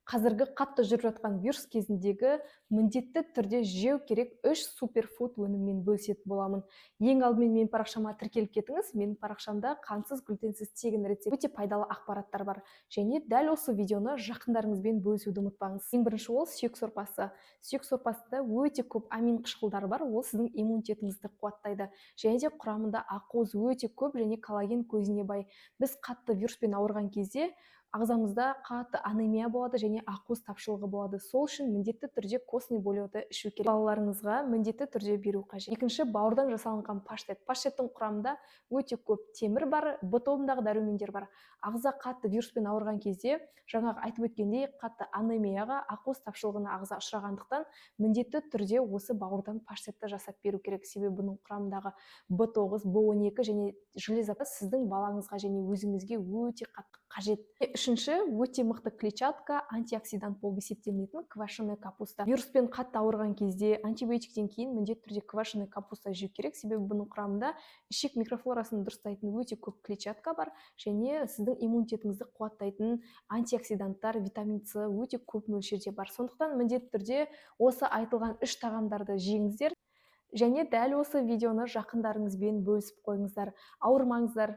Қазіргі қатты жүріп жатқан вирус кезіндегі міндетті түрде жеу керек 3 суперфуд өніммен бөлісетін боламын. Ең алдымен менің парақшама тіркеліп кетіңіз. Менің парақшамда қантсыз, глютенсіз тегін рецепт өте пайдалы ақпараттар бар. Және дәл осы видеоны жақындарыңызбен бөлісуді ұмытпаңыз. Ең бірінші ол сүйек сорпасы. Сүйек сорпасында өте көп амин қышқылдары бар. Ол сіздің иммунитетіңізді қуаттайды. Және де құрамында ақуыз өте көп және коллаген көзіне бай. Біз қатты вируспен ауырған кезде ағзамызда қатты анемия болады және ақуыз тапшылығы болады. Сол үшін міндетті түрде костный болиоты ішу керек. Балаларыңызға міндетті түрде беру қажет. Екінші, бауырдан жасалынған паштет. Паштеттің құрамында өте көп темір бар, Б тобындағы дәрумендер бар. Ағза қатты вируспен ауырған кезде, жаңағы айтып өткендей, қатты анемияға, ақуыз тапшылығына ағза ұшырағандықтан міндетті түрде осы бауырдан паштетті жасап беру керек. Себебі бұның құрамындағы Б9, Б12 және железа сіздің балаңызға және өзіңізге өте қатты қажет. Үшінші, өте мықты клетчатка, антиоксидант болып есептелінетін квашеная капуста. Вируспен қатты ауырған кезде антибиотиктен кейін міндетті түрде квашеная капуста жеу керек, себебі бұның құрамында ішек микрофлорасын дұрыстайтын өте көп клетчатка бар және сіздің иммунитетіңізді қуаттайтын антиоксиданттар, витамин С өте көп мөлшерде бар. Сондықтан міндетті түрде осы айтылған 3 тағамдарды жеңіздер және дәл осы видеоны жақындарыңызбен бөлісіп қойыңыздар. Ауырмаңыздар.